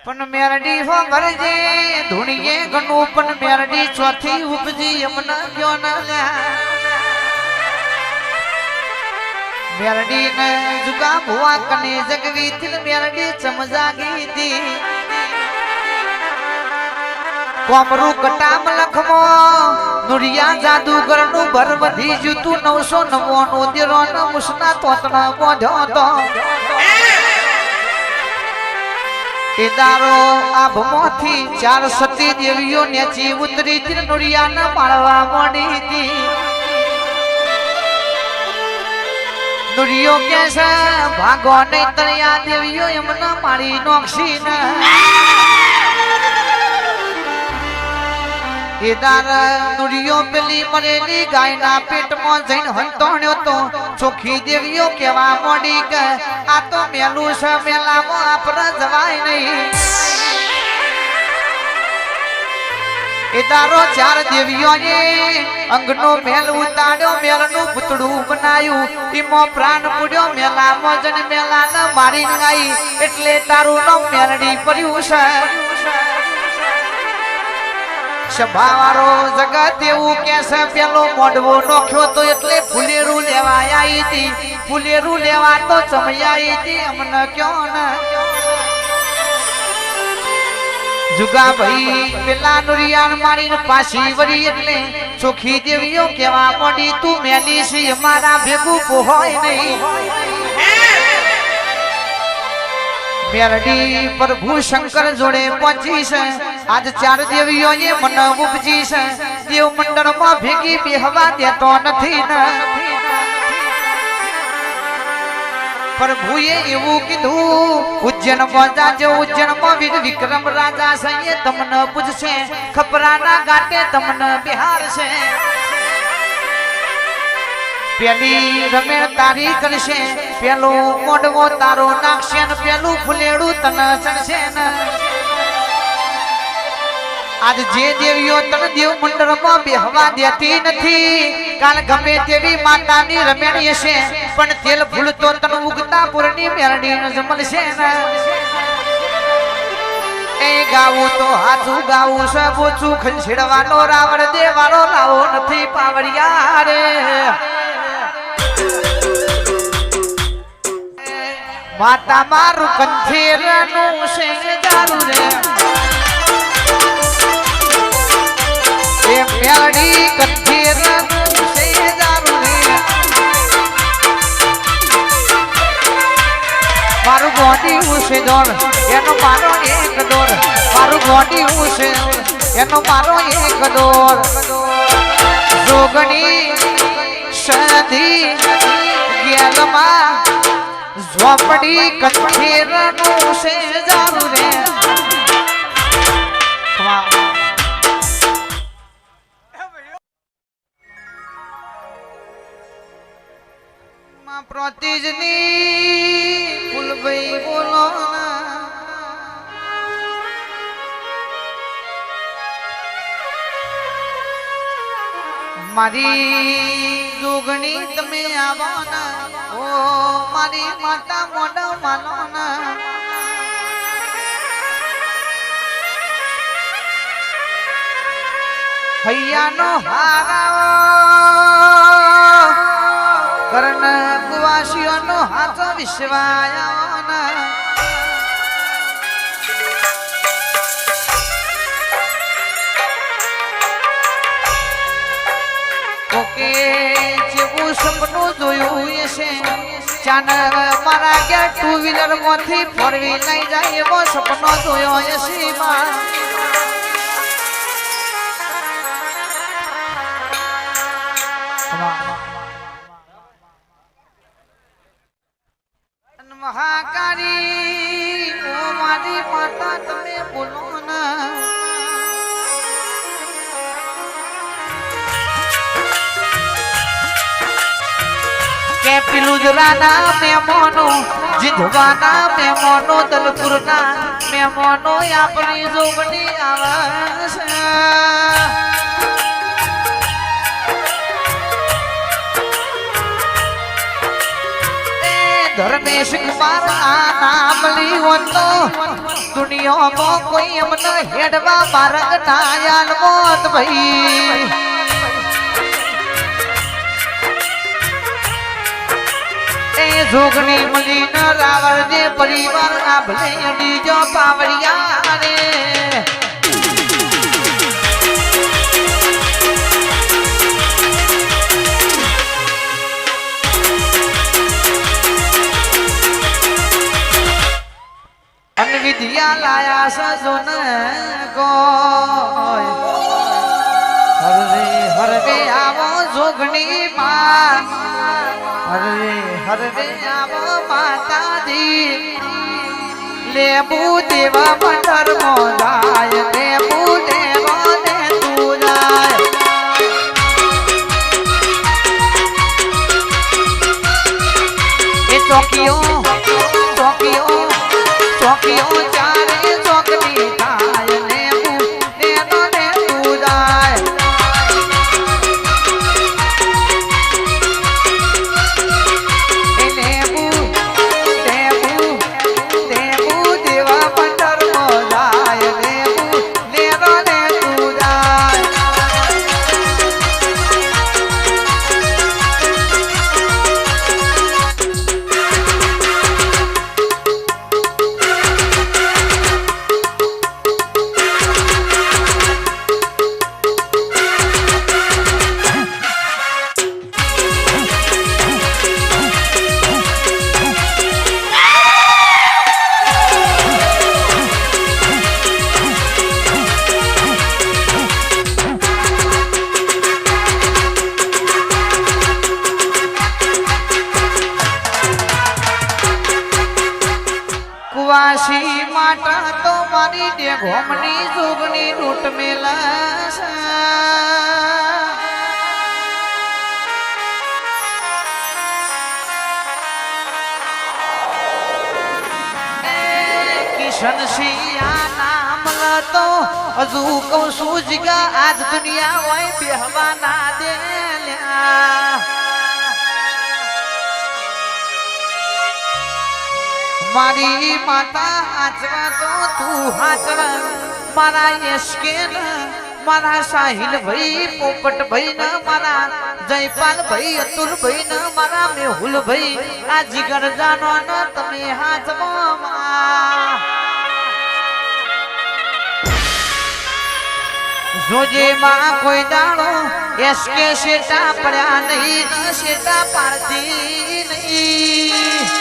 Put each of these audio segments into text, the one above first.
पण मेरडी हो भरजे धुणिये घणो पण मेरडी चौथी उपजी यमुना क्यों न ल्या मेरडी ने जुगा भुआ कने जगवी थिल मेरडी चमजागी दी कोमरू कटाम लखमो नुरिया जादूगर नु भरवधी जुतु 999 दिरो न मुसना तोतना बोधो तो इदारो आभमोथी 4 सती देवियों नेची उतरी थी नुरिया न पाळवा मोडी थी नुरियो कैसा भागो नहीं तरिया देवियों यमुना मारी नोक्षी न इदार नुरियो पेली मरेली गायना पेट में जैन हंतोण्यो तो चोखी देवियो केवा मोडी के आ तो मेलू से मेला में आपन जवाय नहीं इदारो 4 देवियों ये अंगनो मेल उताड़ो मेलनु पुतड़ू बनायु इमो प्राण पुड्यो मेला में जन मेला न मारी गई એટલે તારું નામ મેલડી પડ્યું છે સભાવાળો જગત એવું કેસે પેલો મોઢવો નોખ્યો તો એટલે ફુલેરું લેવા આવી હતી ફુલેરું લેવા તો ચમયાઈ હતી અમને ક્યો ને जुगा भाई पेला नुरियान मारी पासी वरी એટલે ચોખી દેવીઓ કેવા મોડી તું મેલી છી અમારા ભેગું પોહોય નહીં मेरडी प्रभु शंकर जोड़े पहुंची से आज 4 देवियों ये मन उपजी से देव मंडल में भेगी बेहवा देतो नथी न प्रभु ये एवं कीधु उज्जैन बजा जो उज्जैन में वीर विक्रम राजा से ये तमन पूज से खपराना गाटे तमन बिहार से पेली रमेण तारी करशे पेलो मोडवो तारो नाक्षे न पेलू फुलेड़ू तन चढ़शे न आज जे देवियो तन देव मंडल में बेहवा देती नथी काल गमे देवी माता नी रमेण यशे पण तेल फूल तो तन उगता पूर्णी मेरडी न जमलशे न ए गावू तो हाथू गावू सब चूख छिड़वानो रावण देवानो लावो नथी पावड़िया रे माता मारू कंठेर नु से जारू रे ए मेरडी कंठेर नु से जारू रे मारू गोडी उसे दौर एनो मारो एक दौर मारू गोडी उसे एनो मारो एक दौर जोगणी सदी गेलमा झोपड़ी कंठेर नु से जारू रे मां प्रतिजनी फुलबई बोलो ना मारी जोगणी तमे आवो ना ओ मारी माता मोडो मानो ना हैया नो हाराओ कर्ण कुवासियो नो हाथ विश्वाया ना ओके जेवू सपनु जोયું છે ચાન મારા ગયા 2 વ્હીલર માંથી 4 વ્હીલ લઈ જાય એવો સપનો જોયો છે માં महाकारी ओ मारी माता तमे बोलो ना के पिलुजराना मेमोनो जिंधवाना मेमोनो दलपुरना मेमोनो अपनी जोगनी आवास धर्मेश कुमार नाम ली हो तो દુનિયામાં કોઈ અમને હેડવા માર્ગ ના આલ મોત ભાઈ એ જોગણી મળી ન રાવણ ને પરિવાર ના ભલે અડીજો પાવડિયા રે વિદ્યા લાયા સજોન કોઈ હરે હરવે આવો જોગણી માં હરવે આવો માતાજી લેબુ દેવા મંડર મોદાય લેબુ દેવો ને તું જાય એ ચોકીઓ ચારે ચોકની થાય લેબુ દેનો ને તું જાય એ લેબુ દેવા પંદર મોલાય લેબુ દેનો ને તું જાય વાસી માટા તો મારી દે ઘોમની જોગની રૂટ મેલા કિશન સિયા નામ લતો હજુ કહું છું જીગા આજ દુનિયા હોય બેહવા ના દે મારી માતા હાચવા તો તું હાચવા મારા યશકે મારા સાહિલ ભાઈ પોપટ ભાઈ ને મારા જયપાલ ભાઈ અતુલ ભાઈ ને મારા મેહુલ ભાઈ આ જીગર જાનો ને તમે હાચવા જોજે માં કોઈ દાડો યશકે શેટા પડ્યા નહીં શેટા પાડતી નહીં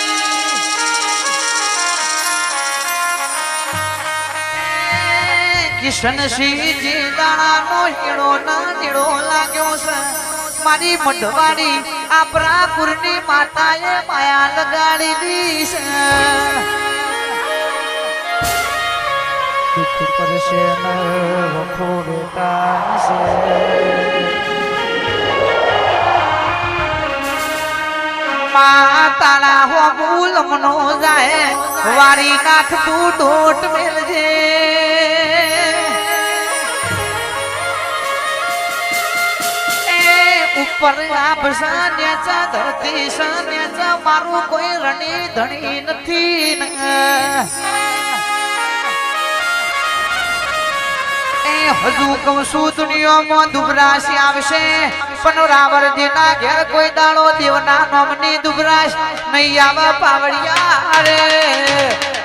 કિશનસિંહજી દાણાનો હીરો ના નીડો લાગ્યો છે મારી મઢવાડી આપણા કુરની માતાએ માયા લગાડી દી છે દુઃખ પરશે ન વખોડતા છે માતાના હો ભૂલ મનો જાય વારી નાખ તું ડોટ મેલજે ઉપર આપ સાન્યાચા ધરતી સાન્યાચા મારું કોઈ રણી ધણી નથી એ હજુ કહું છું દુનિયામાં દુબરાશ આવશે પણ રાવણજીના ઘેર કોઈ દાડો દેવના નામની દુબરાશ નહીં આવે પાવડિયા રે